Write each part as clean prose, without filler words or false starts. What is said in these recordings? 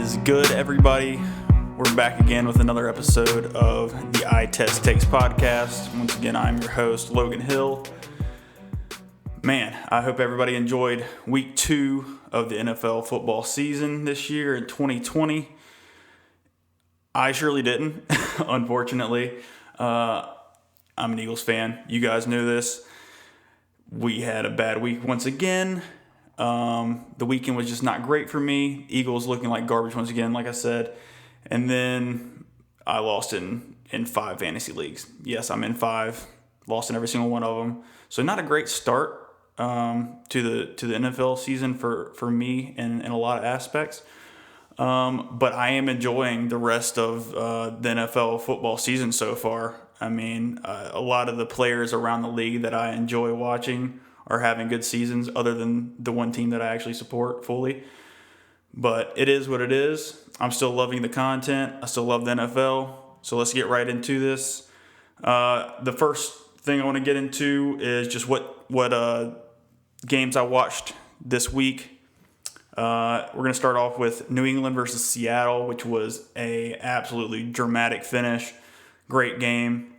is good, everybody? We're back again with another episode of the Eye Test Takes podcast. Once again, I'm your host, Logan Hill. Man, I hope everybody enjoyed week 2 of the NFL football season this year in 2020. I surely didn't, unfortunately. I'm an Eagles fan. You guys know this. We had a bad week once again. The weekend was just not great for me. Eagles looking like garbage once again, like I said. And then I lost in 5 fantasy leagues. Yes, I'm in 5. Lost in every single one of them. So not a great start to the NFL season for me in a lot of aspects. But I am enjoying the rest of the NFL football season so far. I mean, a lot of the players around the league that I enjoy watching are having good seasons, other than the one team that I actually support fully. But it is what it is. I'm still loving the content. I still love the NFL. So let's get right into this. The first thing I want to get into is just what games I watched this week. We're going to start off with New England versus Seattle, which was a absolutely dramatic finish. Great game.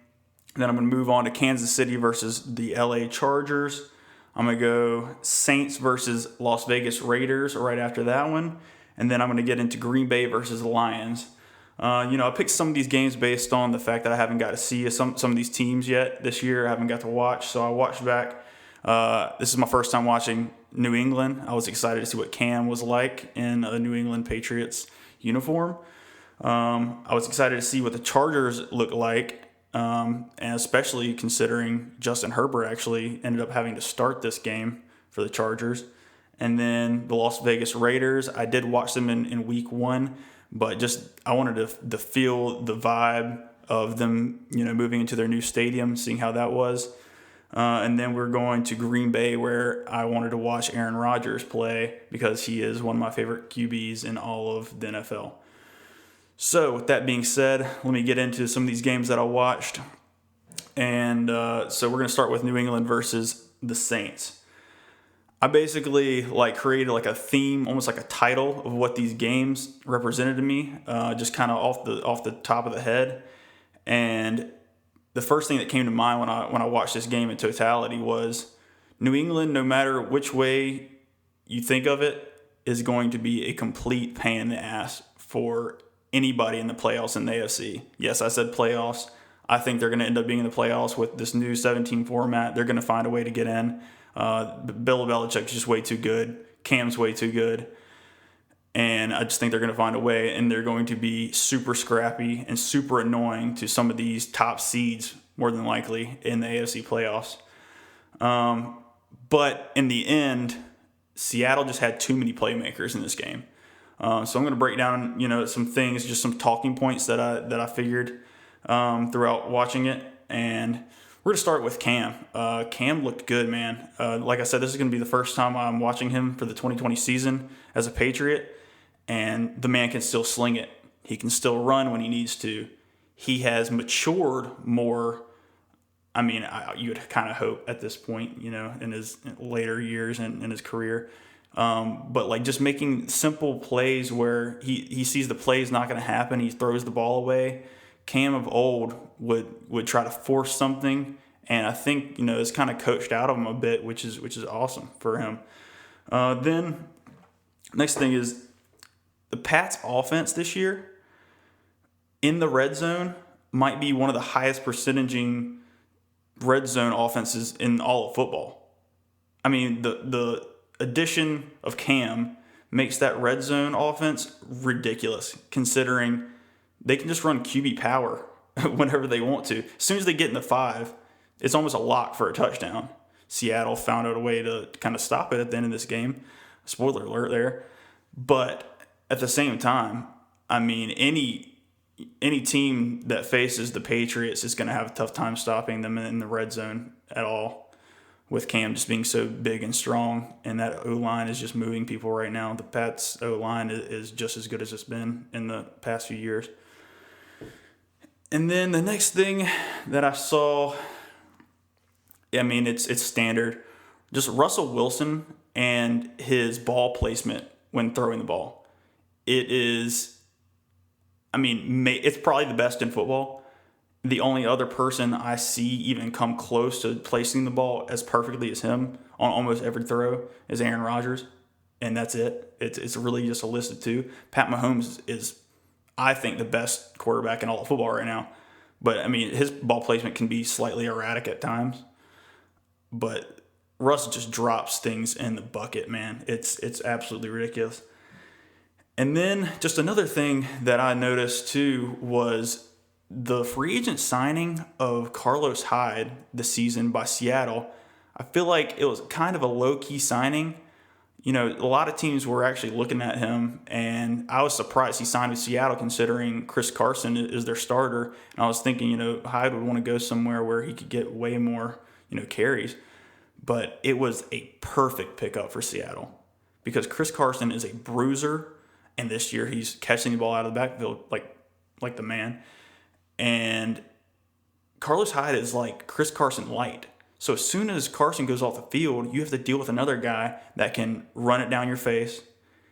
Then I'm going to move on to Kansas City versus the LA Chargers. I'm going to go Saints versus Las Vegas Raiders right after that one. And then I'm going to get into Green Bay versus the Lions. I picked some of these games based on the fact that I haven't got to see some of these teams yet this year. I haven't got to watch. So I watched back. This is my first time watching New England. I was excited to see what Cam was like in a New England Patriots uniform. I was excited to see what the Chargers look like. And especially considering Justin Herbert actually ended up having to start this game for the Chargers. And then the Las Vegas Raiders, I did watch them in week 1, but just I wanted to feel the vibe of them, moving into their new stadium, seeing how that was. And then we're going to Green Bay, where I wanted to watch Aaron Rodgers play because he is one of my favorite QBs in all of the NFL. So with that being said, let me get into some of these games that I watched. And so we're going to start with New England versus the Saints. I basically created a theme, almost like a title of what these games represented to me, just kind of off the top of the head. And the first thing that came to mind when I watched this game in totality was New England, no matter which way you think of it, is going to be a complete pain in the ass for anybody in the playoffs in the AFC. Yes, I said playoffs. I think they're going to end up being in the playoffs with this new 17 format. They're going to find a way to get in. Bill Belichick's just way too good. Cam's way too good. And I just think they're going to find a way, and they're going to be super scrappy and super annoying to some of these top seeds, more than likely, in the AFC playoffs. But in the end, Seattle just had too many playmakers in this game. So I'm going to break down, some things, just some talking points that I figured throughout watching it. And we're going to start with Cam. Cam looked good, man. Like I said, this is going to be the first time I'm watching him for the 2020 season as a Patriot. And the man can still sling it. He can still run when he needs to. He has matured more. I mean, you would kind of hope at this point, in his later years in his career. But just making simple plays where he sees the play is not going to happen, he throws the ball away. Cam of old would try to force something, and I think it's kind of coached out of him a bit, which is awesome for him. Then next thing is the Pats offense this year in the red zone might be one of the highest percentaging red zone offenses in all of football. I mean, the addition of Cam makes that red zone offense ridiculous, considering they can just run QB power whenever they want to. As soon as they get in the 5, it's almost a lock for a touchdown. Seattle found out a way to kind of stop it at the end of this game. Spoiler alert there. But at the same time, I mean, any team that faces the Patriots is going to have a tough time stopping them in the red zone at all, with Cam just being so big and strong, and that O-line is just moving people right now. The Pats O-line is just as good as it's been in the past few years. And then the next thing that I saw, I mean, it's standard. Just Russell Wilson and his ball placement when throwing the ball. it is, it's probably the best in football. The only other person I see even come close to placing the ball as perfectly as him on almost every throw is Aaron Rodgers, and that's it. It's really just a list of two. Pat Mahomes is, I think, the best quarterback in all of football right now. But, his ball placement can be slightly erratic at times. But Russ just drops things in the bucket, man. It's absolutely ridiculous. And then just another thing that I noticed, too, was the free agent signing of Carlos Hyde this season by Seattle. I feel like it was kind of a low-key signing. A lot of teams were actually looking at him, and I was surprised he signed with Seattle considering Chris Carson is their starter. And I was thinking, Hyde would want to go somewhere where he could get way more, carries. But it was a perfect pickup for Seattle because Chris Carson is a bruiser, and this year he's catching the ball out of the backfield like the man. And Carlos Hyde is like Chris Carson light. So as soon as Carson goes off the field, you have to deal with another guy that can run it down your face.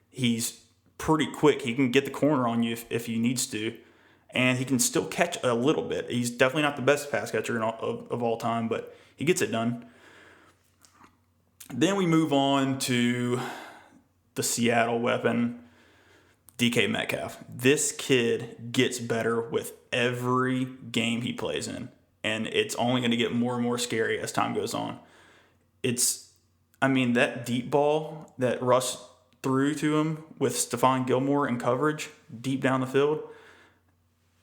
He's pretty quick. He can get the corner on you if he needs to. And he can still catch a little bit. He's definitely not the best pass catcher of all time, but he gets it done. Then we move on to the Seattle weapon, DK Metcalf. This kid gets better with every game he plays in. And it's only going to get more and more scary as time goes on. That deep ball that Russ threw to him with Stephon Gilmore in coverage deep down the field,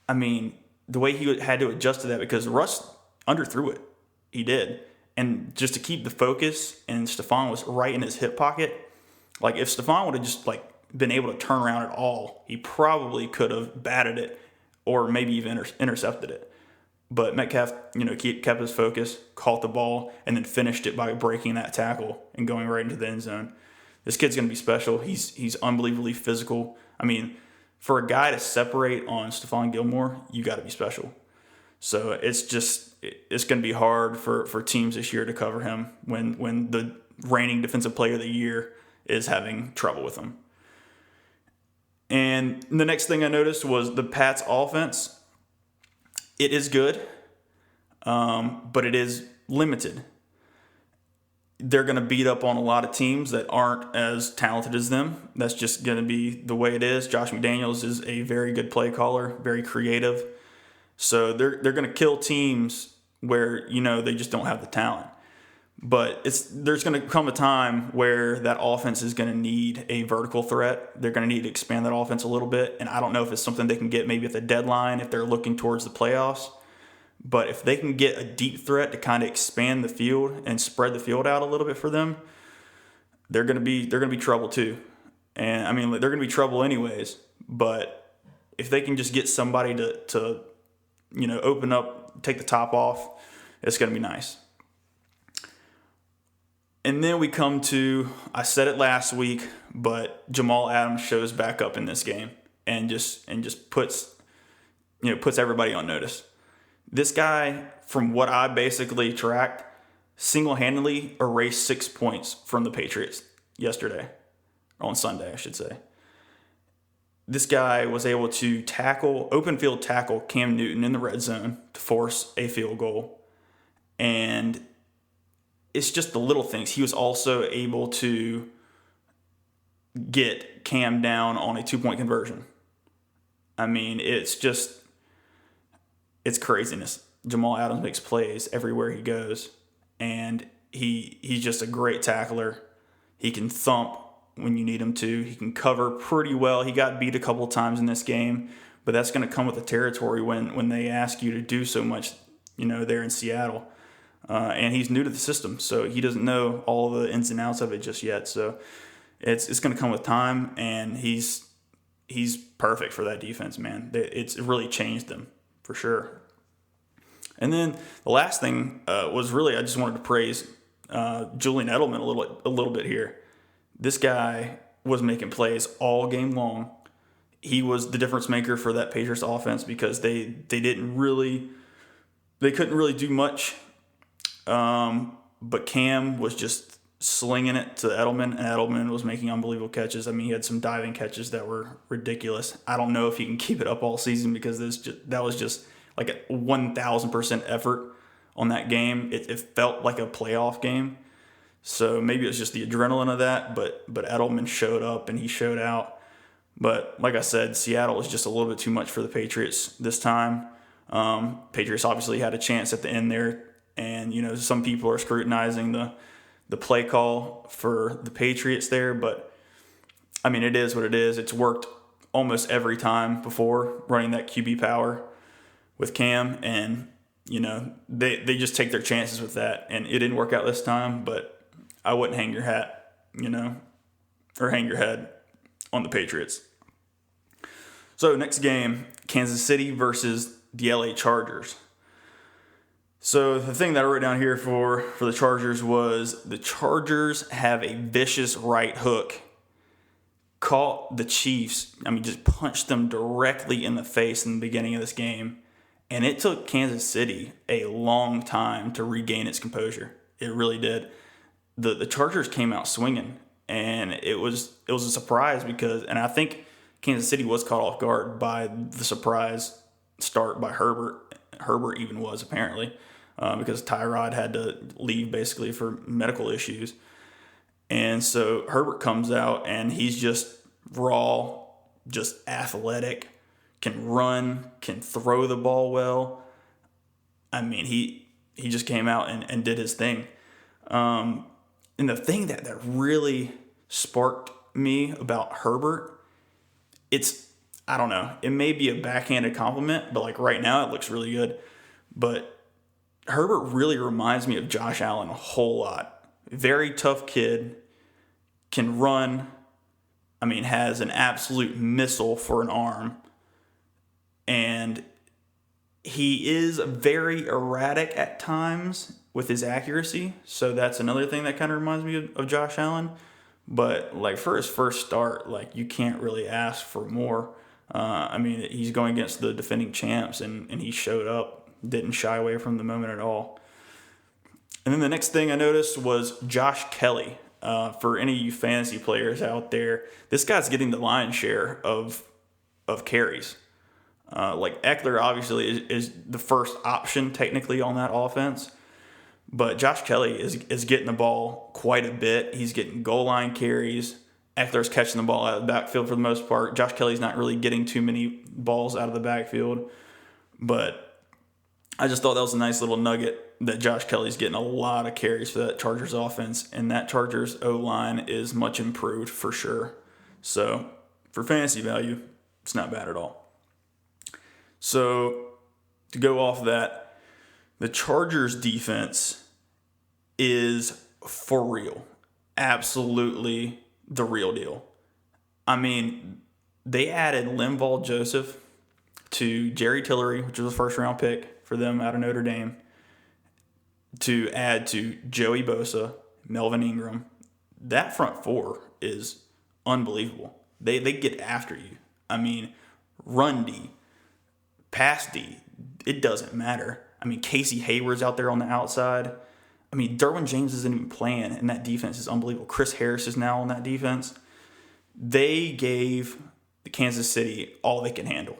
the way he had to adjust to that because Russ underthrew it. He did. And just to keep the focus, and Stephon was right in his hip pocket. Like, if Stephon would have just, been able to turn around at all, he probably could have batted it or maybe even intercepted it. But Metcalf, kept his focus, caught the ball, and then finished it by breaking that tackle and going right into the end zone. This kid's going to be special. He's unbelievably physical. For a guy to separate on Stephon Gilmore, you got to be special. So it's going to be hard for teams this year to cover him when the reigning Defensive Player of the Year is having trouble with him. And the next thing I noticed was the Pats offense. It is good, but it is limited. They're going to beat up on a lot of teams that aren't as talented as them. That's just going to be the way it is. Josh McDaniels is a very good play caller, very creative. So they're going to kill teams where, they just don't have the talent. But there's going to come a time where that offense is going to need a vertical threat. They're going to need to expand that offense a little bit. And I don't know if it's something they can get maybe at the deadline if they're looking towards the playoffs. But if they can get a deep threat to kind of expand the field and spread the field out a little bit for them, they're going to be trouble too. And they're going to be trouble anyways. But if they can just get somebody to open up, take the top off, it's going to be nice. And then we come to, I said it last week, but Jamal Adams shows back up in this game and just puts everybody on notice. This guy, from what I basically tracked, single-handedly erased 6 points from the Patriots yesterday, or on Sunday, I should say. This guy was able to open field tackle Cam Newton in the red zone to force a field goal. And it's just the little things. He was also able to get Cam down on a 2-point conversion. It's craziness. Jamal Adams makes plays everywhere he goes, and he's just a great tackler. He can thump when you need him to. He can cover pretty well. He got beat a couple of times in this game, but that's going to come with the territory when they ask you to do so much, there in Seattle. And he's new to the system, so he doesn't know all the ins and outs of it just yet. So it's going to come with time, and he's perfect for that defense, man. It's really changed them for sure. And then the last thing was really I just wanted to praise Julian Edelman a little bit here. This guy was making plays all game long. He was the difference maker for that Patriots offense because they couldn't really do much. But Cam was just slinging it to Edelman, and Edelman was making unbelievable catches. I mean, he had some diving catches that were ridiculous. I don't know if he can keep it up all season because that was just like a 1,000% effort on that game. It felt like a playoff game. So maybe it was just the adrenaline of that, but Edelman showed up and he showed out. But like I said, Seattle was just a little bit too much for the Patriots this time. Patriots obviously had a chance at the end there, and some people are scrutinizing the play call for the Patriots there, but I mean, it is what it is. It's worked almost every time before, running that QB power with Cam, and they just take their chances with that, and it didn't work out this time. But I wouldn't hang your hat, or hang your head on the Patriots. So next game, Kansas City versus the LA Chargers. So the thing that I wrote down here for the Chargers was the Chargers have a vicious right hook. Caught the Chiefs, just punched them directly in the face in the beginning of this game. And it took Kansas City a long time to regain its composure. It really did. The Chargers came out swinging, and it was a surprise and I think Kansas City was caught off guard by the surprise start by Herbert. Herbert even was, apparently, because Tyrod had to leave basically for medical issues. And so Herbert comes out, and he's just raw, just athletic, can run, can throw the ball well. I mean, he just came out and did his thing. And the thing that really sparked me about Herbert, I don't know, it may be a backhanded compliment, but like right now it looks really good. But Herbert really reminds me of Josh Allen a whole lot. Very tough kid, can run, has an absolute missile for an arm. And he is very erratic at times with his accuracy. So that's another thing that kind of reminds me of Josh Allen. But like for his first start, like you can't really ask for more. He's going against the defending champs, and he showed up, didn't shy away from the moment at all. And then the next thing I noticed was Josh Kelly. For any of you fantasy players out there, this guy's getting the lion's share of carries. Like Eckler obviously is the first option technically on that offense, but Josh Kelly is getting the ball quite a bit. He's getting goal line carries. Eckler's catching the ball out of the backfield for the most part. Josh Kelly's not really getting too many balls out of the backfield, but I just thought that was a nice little nugget that Josh Kelly's getting a lot of carries for that Chargers offense, and that Chargers O-line is much improved for sure. So for fantasy value, it's not bad at all. So to go off that, the Chargers defense is for real. Absolutely the real deal. They added Linval Joseph to Jerry Tillery, which was a first-round pick for them out of Notre Dame, to add to Joey Bosa, Melvin Ingram. That front four is unbelievable. They get after you. Run D, pass D, it doesn't matter. Casey Hayward's out there on the outside. Derwin James isn't even playing, and that defense is unbelievable. Chris Harris is now on that defense. They gave the Kansas City all they can handle.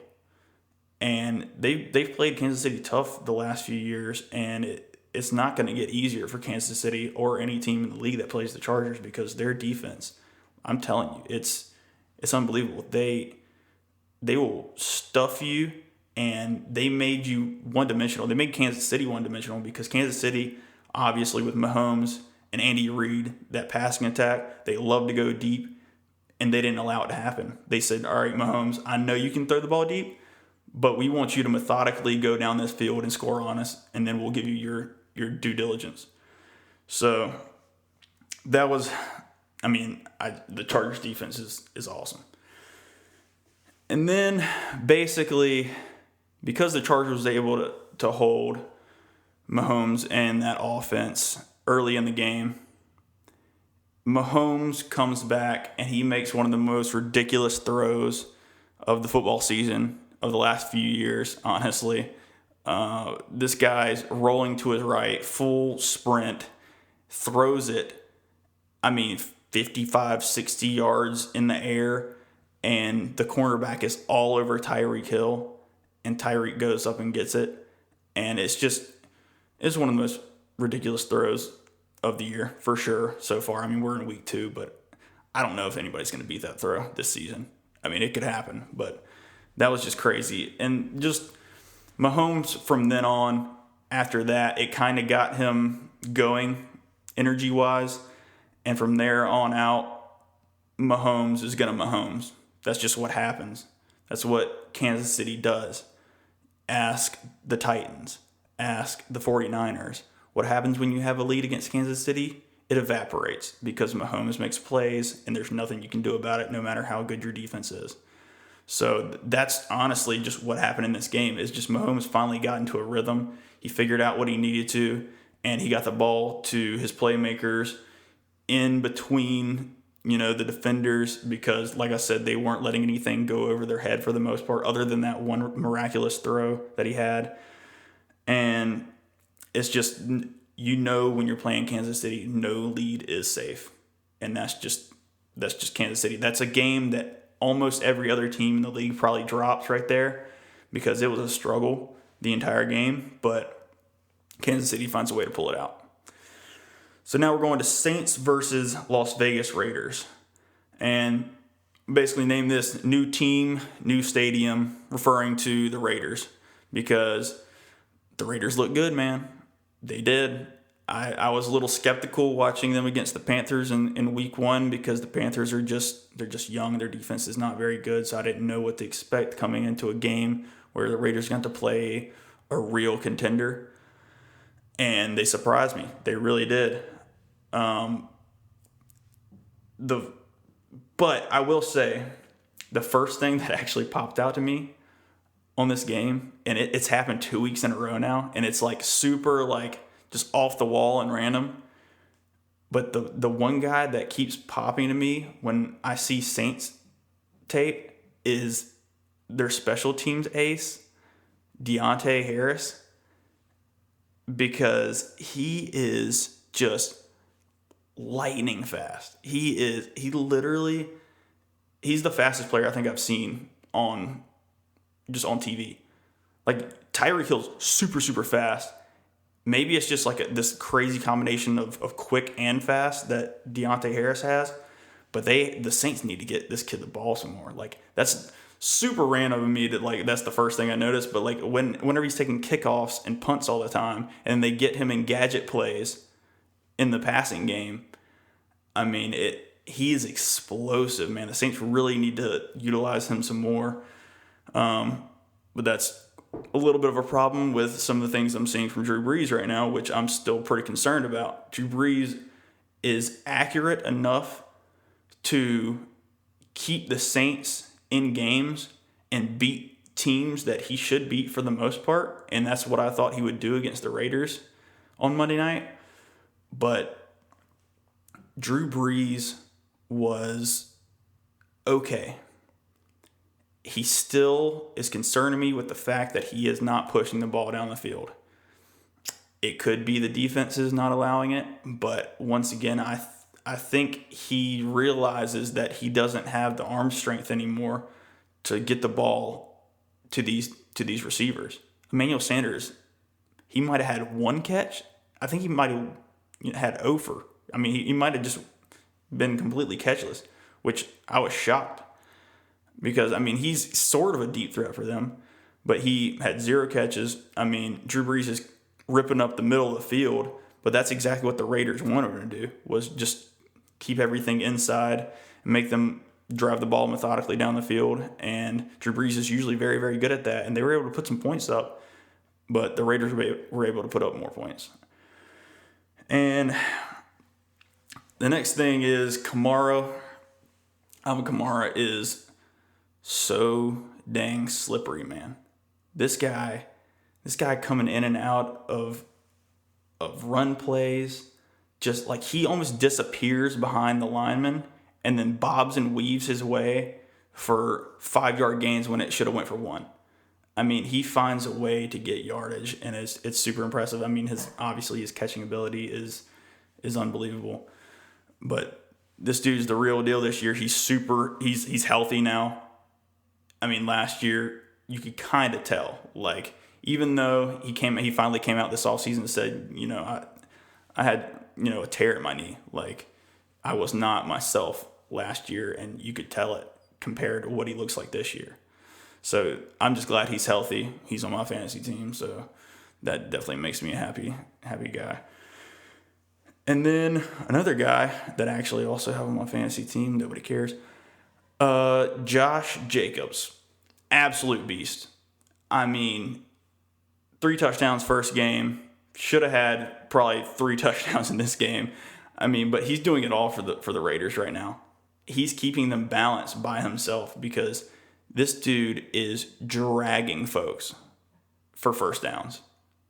And they've played Kansas City tough the last few years, and it's not going to get easier for Kansas City or any team in the league that plays the Chargers, because their defense, I'm telling you, it's unbelievable. They will stuff you, and they made you one-dimensional. They made Kansas City one-dimensional because Kansas City, obviously with Mahomes and Andy Reid, that passing attack, they love to go deep, and they didn't allow it to happen. They said, all right, Mahomes, I know you can throw the ball deep, but we want you to methodically go down this field and score on us, and then we'll give you your due diligence. So that was, the Chargers defense is awesome. And then basically, because the Chargers was able to hold Mahomes and that offense early in the game, Mahomes comes back and he makes one of the most ridiculous throws of the football season of the last few years, honestly. This guy's rolling to his right, full sprint, throws it, 55, 60 yards in the air, and the cornerback is all over Tyreek Hill, and Tyreek goes up and gets it. And it's one of the most ridiculous throws of the year, for sure, so far. We're in week 2, but I don't know if anybody's going to beat that throw this season. It could happen, but that was just crazy. And just Mahomes from then on, after that, it kind of got him going energy-wise. And from there on out, Mahomes is going to Mahomes. That's just what happens. That's what Kansas City does. Ask the Titans. Ask the 49ers. What happens when you have a lead against Kansas City? It evaporates because Mahomes makes plays, and there's nothing you can do about it no matter how good your defense is. So that's honestly just what happened in this game. Is just Mahomes finally got into a rhythm. He figured out what he needed to, and he got the ball to his playmakers in between, the defenders, because, like I said, they weren't letting anything go over their head for the most part, other than that one miraculous throw that he had. And it's just, when you're playing Kansas City, no lead is safe. And that's just Kansas City. That's a game that almost every other team in the league probably drops right there, because it was a struggle the entire game, but Kansas City finds a way to pull it out. So now we're going to Saints versus Las Vegas Raiders. And basically name this new team, new stadium, referring to the Raiders, because the Raiders look good, man. They did. I was a little skeptical watching them against the Panthers in week 1, because the Panthers they're just young. Their defense is not very good, so I didn't know what to expect coming into a game where the Raiders got to play a real contender. And they surprised me. They really did. But I will say, the first thing that actually popped out to me on this game, and it's happened 2 weeks in a row now, and it's like super just off the wall and random. But the one guy that keeps popping to me when I see Saints tape is their special teams ace, Deontay Harris, because he is just lightning fast. He's the fastest player I think I've seen on TV. Like, Tyreek Hill's super, super fast. Maybe it's just this crazy combination of quick and fast that Deontay Harris has. But the Saints need to get this kid the ball some more. That's super random of me that that's the first thing I noticed. But whenever he's taking kickoffs and punts all the time, and they get him in gadget plays in the passing game, he is explosive, man. The Saints really need to utilize him some more. But that's a little bit of a problem with some of the things I'm seeing from Drew Brees right now, which I'm still pretty concerned about. Drew Brees is accurate enough to keep the Saints in games and beat teams that he should beat for the most part, and that's what I thought he would do against the Raiders on Monday night. But Drew Brees was okay. He still is concerning me with the fact that he is not pushing the ball down the field. It could be the defense is not allowing it, but once again, I think he realizes that he doesn't have the arm strength anymore to get the ball to these receivers. Emmanuel Sanders, he might have had one catch. I think he might have had over. He might have just been completely catchless, which I was shocked. Because, he's sort of a deep threat for them, but he had 0 catches. Drew Brees is ripping up the middle of the field, but that's exactly what the Raiders wanted him to do, was just keep everything inside and make them drive the ball methodically down the field. And Drew Brees is usually very, very good at that, and they were able to put some points up, but the Raiders were able to put up more points. And the next thing is Kamara. Alvin Kamara is so dang slippery, man. This guy coming in and out of run plays, just he almost disappears behind the lineman and then bobs and weaves his way for 5-yard gains when it should have went for 1. He finds a way to get yardage, and it's super impressive. His catching ability is unbelievable. But this dude's the real deal this year. He's healthy now. I mean, last year you could kind of tell. Like, even though he finally came out this offseason and said, I had, a tear in my knee. Like, I was not myself last year, and you could tell it compared to what he looks like this year. So I'm just glad he's healthy. He's on my fantasy team, so that definitely makes me a happy guy. And then another guy that I actually also have on my fantasy team, nobody cares, Josh Jacobs. Absolute beast. I mean, 3 touchdowns first game. Should have had probably 3 touchdowns in this game. I mean, but he's doing it all for the Raiders right now. He's keeping them balanced by himself because this dude is dragging folks for first downs.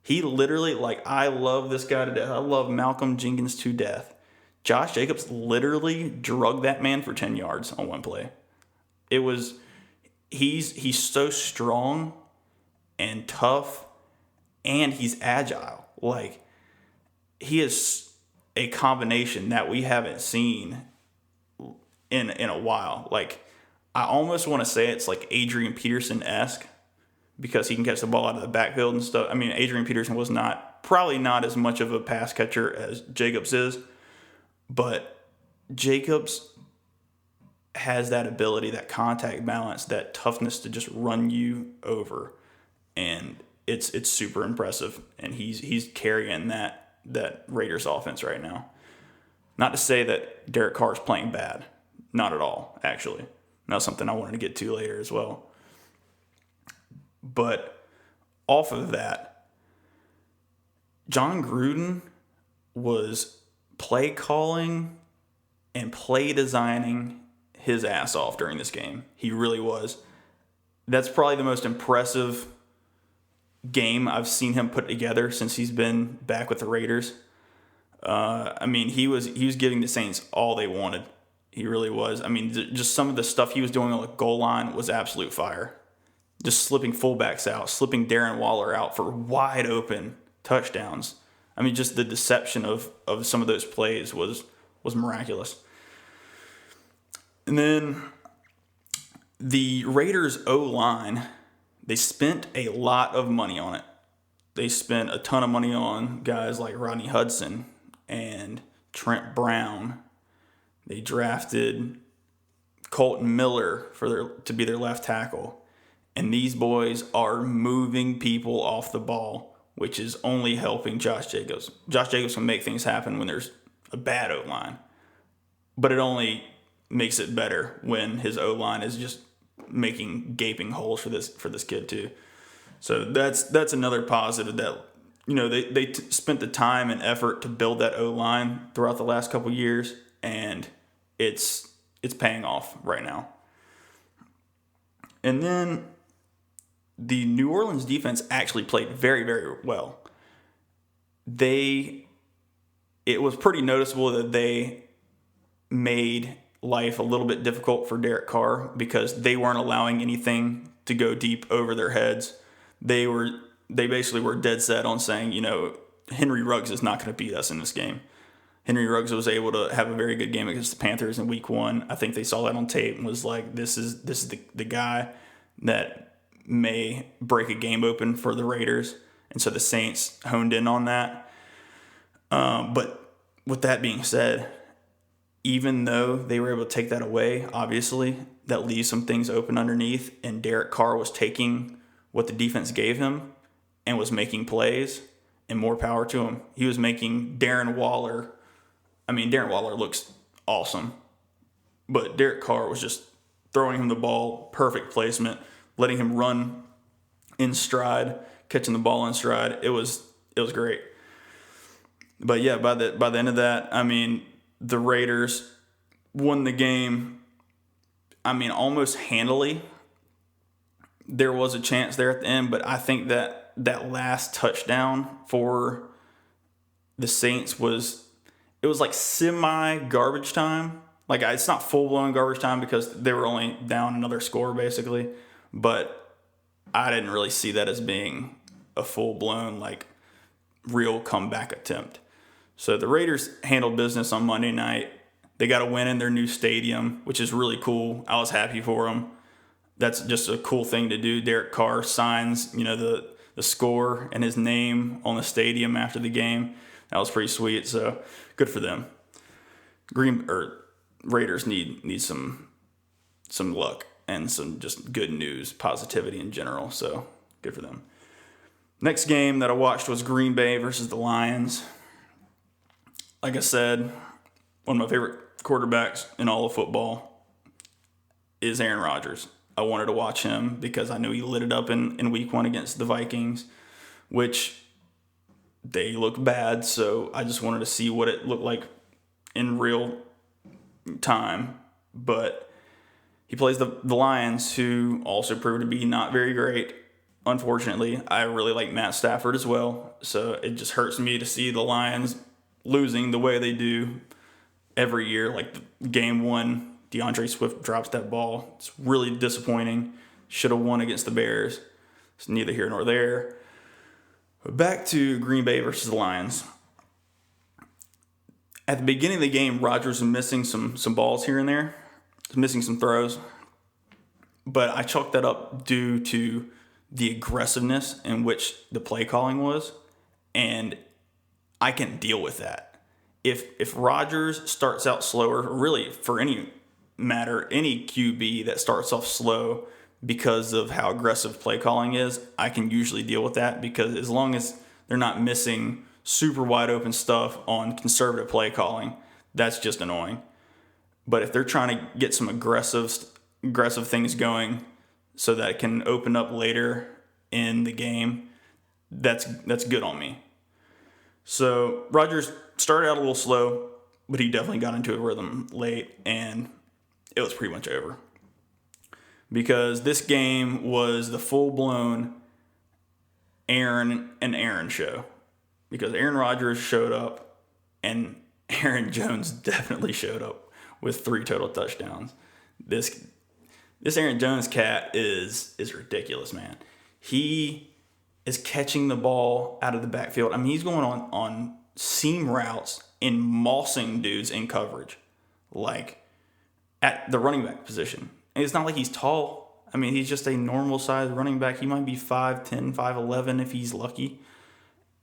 He literally, I love this guy to death. I love Malcolm Jenkins to death. Josh Jacobs literally drugged that man for 10 yards on one play. He's so strong and tough, and he's agile. Like, he is a combination that we haven't seen in a while. Like, I almost want to say it's like Adrian Peterson-esque because he can catch the ball out of the backfield and stuff. I mean, Adrian Peterson was probably not as much of a pass catcher as Jacobs is, but Jacobs has that ability, that contact balance, that toughness to just run you over, and it's super impressive. And he's carrying that Raiders offense right now. Not to say that Derek Carr is playing bad, not at all. Actually, that's something I wanted to get to later as well. But off of that, John Gruden was play calling and play designing his ass off during this game. He really was. That's probably the most impressive game I've seen him put together since he's been back with the Raiders. I mean, he was giving the Saints all they wanted. He really was. I mean, just some of the stuff he was doing on the goal line was absolute fire. Just slipping fullbacks out, slipping Darren Waller out for wide open touchdowns. I mean, just the deception of some of those plays was miraculous. And then the Raiders O-line, they spent a lot of money on it. They spent a ton of money on guys like Rodney Hudson and Trent Brown. They drafted Colton Miller to be their left tackle. And these boys are moving people off the ball, which is only helping Josh Jacobs. Josh Jacobs can make things happen when there's a bad O-line. But it only makes it better when his O-line is just making gaping holes for this kid too. So that's another positive that, they spent the time and effort to build that O-line throughout the last couple years, and it's paying off right now. And then the New Orleans defense actually played very, very well. It was pretty noticeable that they made life a little bit difficult for Derek Carr because they weren't allowing anything to go deep over their heads. They basically were dead set on saying, Henry Ruggs is not going to beat us in this game. Henry Ruggs was able to have a very good game against the Panthers in week 1. I think they saw that on tape and was like, this is the guy that may break a game open for the Raiders. And so the Saints honed in on that. But with that being said, even though they were able to take that away, obviously, that leaves some things open underneath, and Derek Carr was taking what the defense gave him and was making plays, and more power to him. He was making Darren Waller looks awesome, but Derek Carr was just throwing him the ball, perfect placement, letting him run in stride, catching the ball in stride. It was great. But yeah, by the end of that, I mean, the Raiders won the game, almost handily. There was a chance there at the end, but I think that last touchdown for the Saints was like semi-garbage time. Like, it's not full-blown garbage time because they were only down another score, basically. But I didn't really see that as being a full-blown, real comeback attempt. So the Raiders handled business on Monday night. They got a win in their new stadium, which is really cool. I was happy for them. That's just a cool thing to do. Derek Carr signs, the score and his name on the stadium after the game. That was pretty sweet. So good for them. Raiders need some luck and some just good news, positivity in general. So good for them. Next game that I watched was Green Bay versus the Lions. Like I said, one of my favorite quarterbacks in all of football is Aaron Rodgers. I wanted to watch him because I knew he lit it up in week 1 against the Vikings, which they look bad. So I just wanted to see what it looked like in real time. But he plays the Lions, who also proved to be not very great. Unfortunately, I really like Matt Stafford as well. So it just hurts me to see the Lions losing the way they do every year. Like game 1, DeAndre Swift drops that ball. It's really disappointing. Should have won against the Bears. It's neither here nor there. But back to Green Bay versus the Lions. At the beginning of the game, Rodgers was missing some balls here and there. Missing some throws. But I chalked that up due to the aggressiveness in which the play calling was. And I can deal with that. If Rodgers starts out slower, really for any matter, any QB that starts off slow because of how aggressive play calling is, I can usually deal with that, because as long as they're not missing super wide open stuff on conservative play calling, that's just annoying. But if they're trying to get some aggressive things going so that it can open up later in the game, that's good on me. So Rodgers started out a little slow, but he definitely got into a rhythm late, and it was pretty much over. Because this game was the full-blown Aaron show. Because Aaron Rodgers showed up, and Aaron Jones definitely showed up with 3 total touchdowns. This Aaron Jones cat is ridiculous, man. He is catching the ball out of the backfield. I mean, he's going on seam routes and mossing dudes in coverage, like at the running back position. And it's not like he's tall. I mean, he's just a normal-sized running back. He might be 5'10", 5'11" if he's lucky.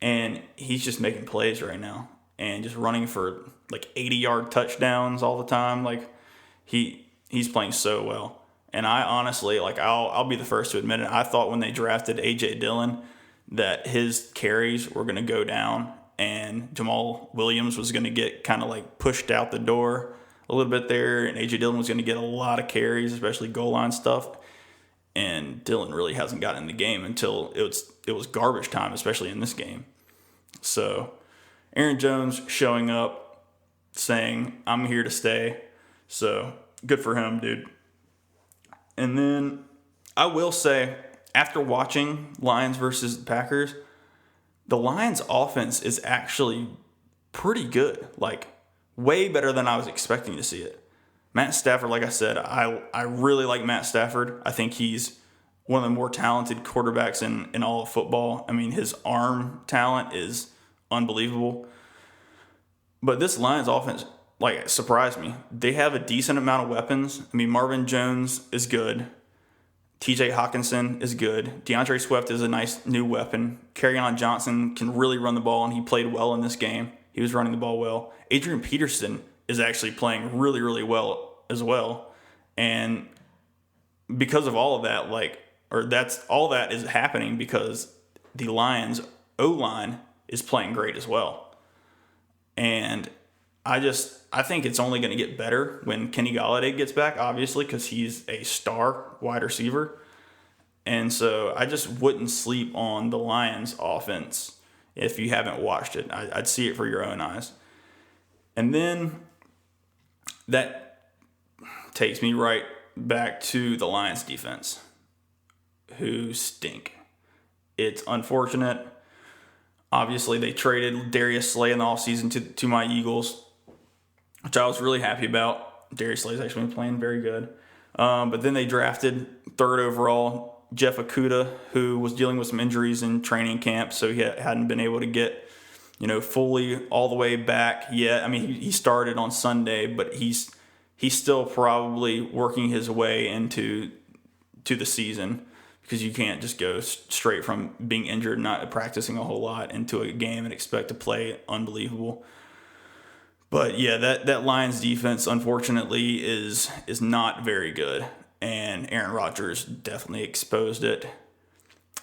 And he's just making plays right now and just running for like 80-yard touchdowns all the time. Like he's playing so well. And I honestly, like, I'll be the first to admit it. I thought when they drafted A.J. Dillon that his carries were going to go down and Jamal Williams was going to get kind of like pushed out the door a little bit there, and A.J. Dillon was going to get a lot of carries, especially goal line stuff. And Dillon really hasn't gotten in the game until it was garbage time, especially in this game. So Aaron Jones showing up, saying, "I'm here to stay." So good for him, dude. And then I will say, after watching Lions versus Packers, the Lions offense is actually pretty good. Like, way better than I was expecting to see it. Matt Stafford, like I said, I really like Matt Stafford. I think he's one of the more talented quarterbacks in all of football. I mean, his arm talent is unbelievable. But this Lions offense, like, surprised me. They have a decent amount of weapons. I mean, Marvin Jones is good. TJ Hawkinson is good. DeAndre Swift is a nice new weapon. Kerryon Johnson can really run the ball, and he played well in this game. He was running the ball well. Adrian Peterson is actually playing really, really well as well. And because of all of that, all that is happening because the Lions O-line is playing great as well. And I think it's only going to get better when Kenny Golladay gets back, obviously, because he's a star wide receiver. And so I just wouldn't sleep on the Lions offense if you haven't watched it. I'd see it for your own eyes. And then that takes me right back to the Lions defense, who stink. It's unfortunate. Obviously, they traded Darius Slay in the offseason to my Eagles, which I was really happy about. Darius Slay's actually been playing very good. But then they drafted 3rd overall Jeff Okudah, who was dealing with some injuries in training camp, so he hadn't been able to get fully all the way back yet. I mean, he started on Sunday, but he's still probably working his way into the season, because you can't just go straight from being injured, not practicing a whole lot, into a game and expect to play unbelievable. But yeah, that Lions defense, unfortunately, is not very good, and Aaron Rodgers definitely exposed it.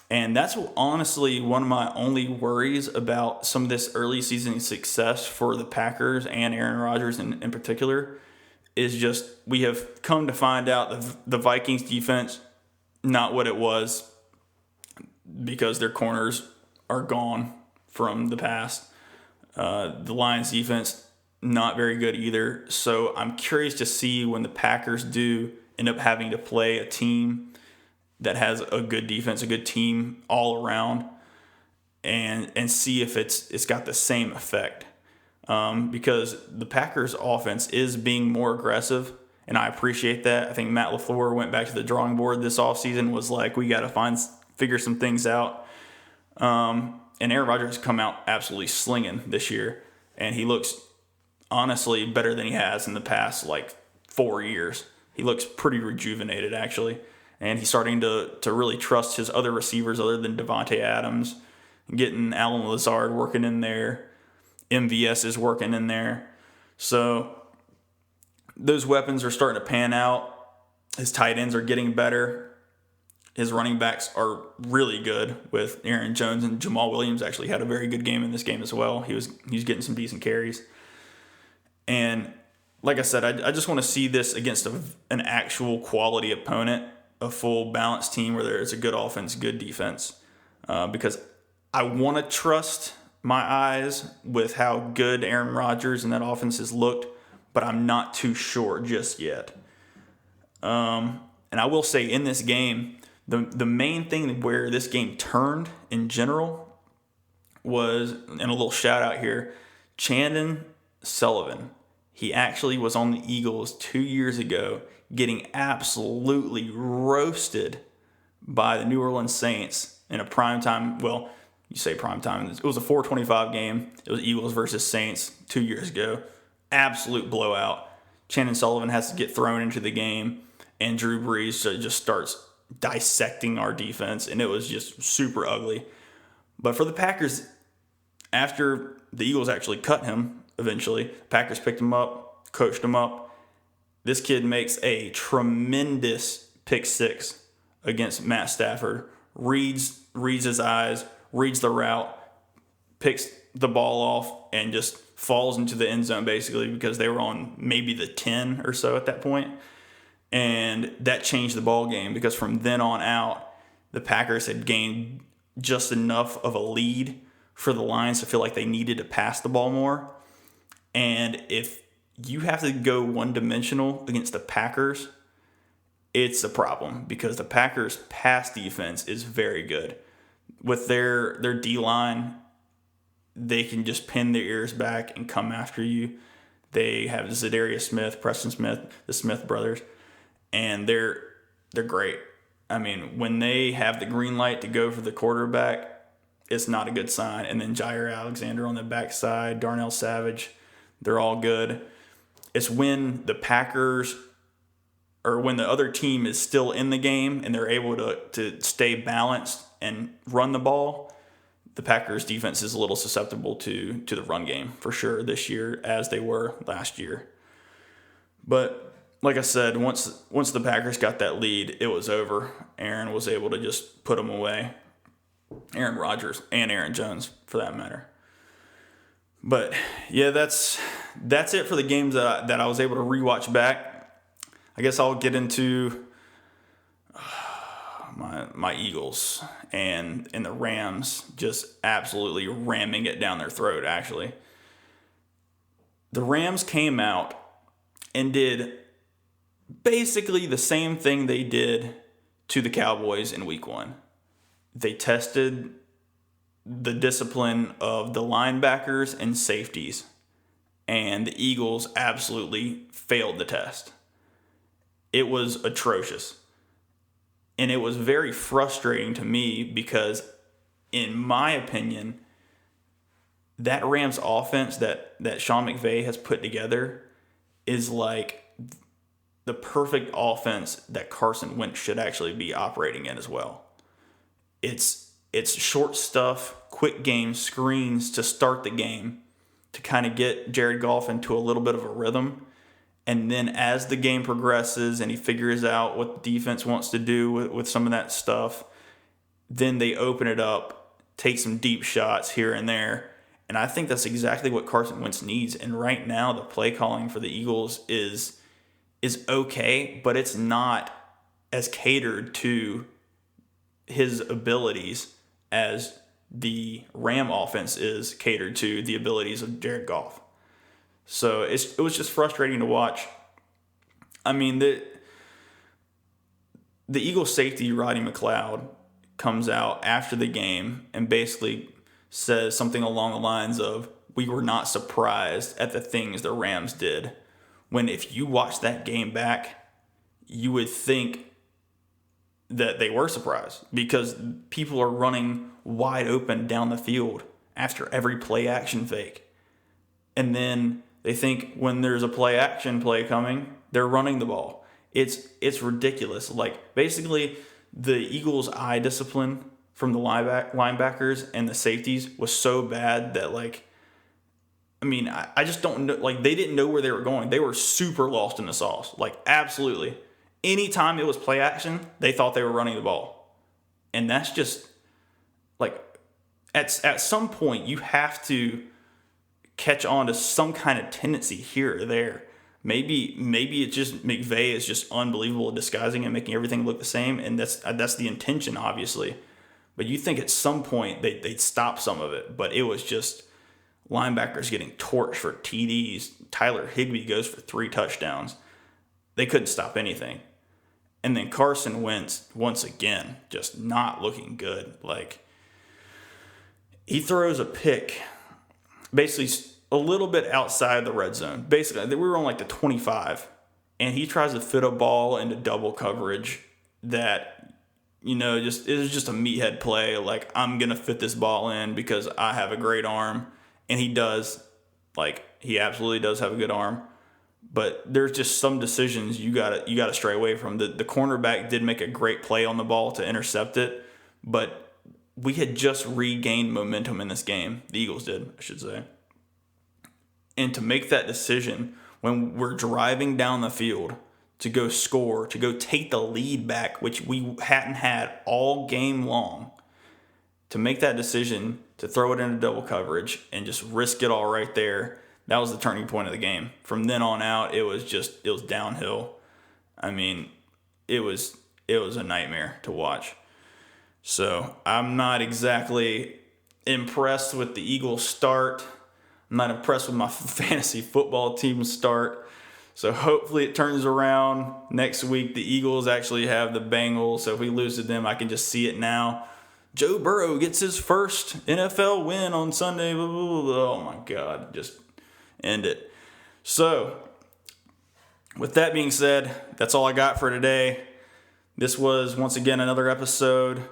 And that's honestly one of my only worries about some of this early season success for the Packers and Aaron Rodgers in particular, is just we have come to find out that the Vikings defense, not what it was, because their corners are gone from the past. The Lions defense, not very good either. So I'm curious to see when the Packers do end up having to play a team that has a good defense, a good team all around, and see if it's got the same effect. Because the Packers offense is being more aggressive, and I appreciate that. I think Matt LaFleur went back to the drawing board this offseason, was like, we got to figure some things out. And Aaron Rodgers has come out absolutely slinging this year, and he looks honestly better than he has in the past 4 years. He looks pretty rejuvenated, actually. And he's starting to really trust his other receivers other than Devontae Adams, getting Alan Lazard working in there. MVS is working in there. So those weapons are starting to pan out. His tight ends are getting better. His running backs are really good, with Aaron Jones, and Jamal Williams actually had a very good game in this game as well. He's getting some decent carries. And like I said, I just want to see this against an actual quality opponent, a full balanced team where there's a good offense, good defense, because I want to trust my eyes with how good Aaron Rodgers and that offense has looked, but I'm not too sure just yet. And I will say, in this game, the main thing where this game turned in general was, and a little shout out here, Chandon Sullivan. He actually was on the Eagles 2 years ago, getting absolutely roasted by the New Orleans Saints in a primetime. Well, you say primetime. It was a 4:25 game. It was Eagles versus Saints 2 years ago. Absolute blowout. Chandon Sullivan has to get thrown into the game, and Drew Brees just starts dissecting our defense, and it was just super ugly. But for the Packers, after the Eagles actually cut him eventually, Packers picked him up, coached him up. This kid makes a tremendous pick six against Matt Stafford. Reads his eyes, reads the route, picks the ball off, and just falls into the end zone basically, because they were on maybe the 10 or so at that point. And that changed the ball game, because from then on out, the Packers had gained just enough of a lead for the Lions to feel like they needed to pass the ball more. And if you have to go one-dimensional against the Packers, it's a problem, because the Packers' pass defense is very good. With their D-line, they can just pin their ears back and come after you. They have Zadarius Smith, Preston Smith, the Smith brothers, and they're great. I mean, when they have the green light to go for the quarterback, it's not a good sign. And then Jair Alexander on the backside, Darnell Savage, they're all good. It's when the Packers, or when the other team is still in the game and they're able to stay balanced and run the ball, the Packers defense is a little susceptible to the run game for sure this year, as they were last year. But like I said, once the Packers got that lead, it was over. Aaron was able to just put them away. Aaron Rodgers and Aaron Jones, for that matter. But yeah, that's it for the games that I was able to rewatch back. I guess I'll get into my Eagles and the Rams just absolutely ramming it down their throat, actually. The Rams came out and did basically the same thing they did to the Cowboys in Week 1. They tested the discipline of the linebackers and safeties, and the Eagles absolutely failed the test. It was atrocious. And it was very frustrating to me because, in my opinion, that Rams offense that Sean McVay has put together is like the perfect offense that Carson Wentz should actually be operating in as well. It's short stuff, quick game, screens to start the game to kind of get Jared Goff into a little bit of a rhythm. And then as the game progresses and he figures out what the defense wants to do with some of that stuff, then they open it up, take some deep shots here and there. And I think that's exactly what Carson Wentz needs. And right now, the play calling for the Eagles is okay, but it's not as catered to his abilities as the Ram offense is catered to the abilities of Jared Goff. So it was just frustrating to watch. I mean, the Eagles safety, Roddy McLeod, comes out after the game and basically says something along the lines of, we were not surprised at the things the Rams did. When if you watch that game back, you would think that they were surprised because people are running wide open down the field after every play action fake. And then they think when there's a play action play coming, they're running the ball. It's ridiculous. Like, basically, the Eagles' eye discipline from the linebackers and the safeties was so bad that, like, I mean, I just don't know. Like, they didn't know where they were going. They were super lost in the sauce. Like, absolutely. Anytime it was play action, they thought they were running the ball. And that's just, like, at some point, you have to catch on to some kind of tendency here or there. Maybe it's just McVay is just unbelievable at disguising and making everything look the same, and that's the intention, obviously. But you think at some point they'd stop some of it, but it was just linebackers getting torched for TDs. Tyler Higbee goes for 3 touchdowns. They couldn't stop anything. And then Carson Wentz, once again, just not looking good. Like, he throws a pick basically a little bit outside the red zone. Basically, we were on like the 25, and he tries to fit a ball into double coverage that, you know, it was just a meathead play. Like, I'm going to fit this ball in because I have a great arm. And he does. Like, he absolutely does have a good arm. But there's just some decisions you gotta stray away from. The cornerback did make a great play on the ball to intercept it, but we had just regained momentum in this game. The Eagles did, I should say. And to make that decision when we're driving down the field to go score, to go take the lead back, which we hadn't had all game long, to make that decision to throw it into double coverage and just risk it all right there, that was the turning point of the game. From then on out, it was downhill. I mean, it was a nightmare to watch. So I'm not exactly impressed with the Eagles start. I'm not impressed with my fantasy football team start. So hopefully it turns around. Next week, the Eagles actually have the Bengals. So if we lose to them, I can just see it now. Joe Burrow gets his first NFL win on Sunday. Oh, my God. Just end it. So, with that being said, that's all I got for today. This was, once again, another episode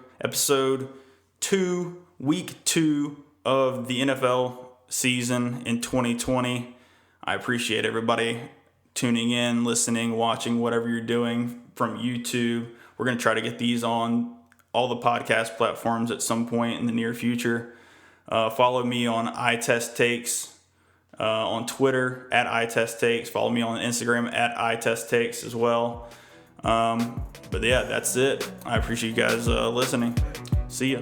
2, week 2 of the NFL season in 2020. I appreciate everybody tuning in, listening, watching, whatever you're doing from YouTube. We're going to try to get these on all the podcast platforms at some point in the near future. Follow me on iTestTakes on Twitter at iTestTakes. Follow me on Instagram at iTestTakes as well. But yeah, that's it. I appreciate you guys listening. See ya.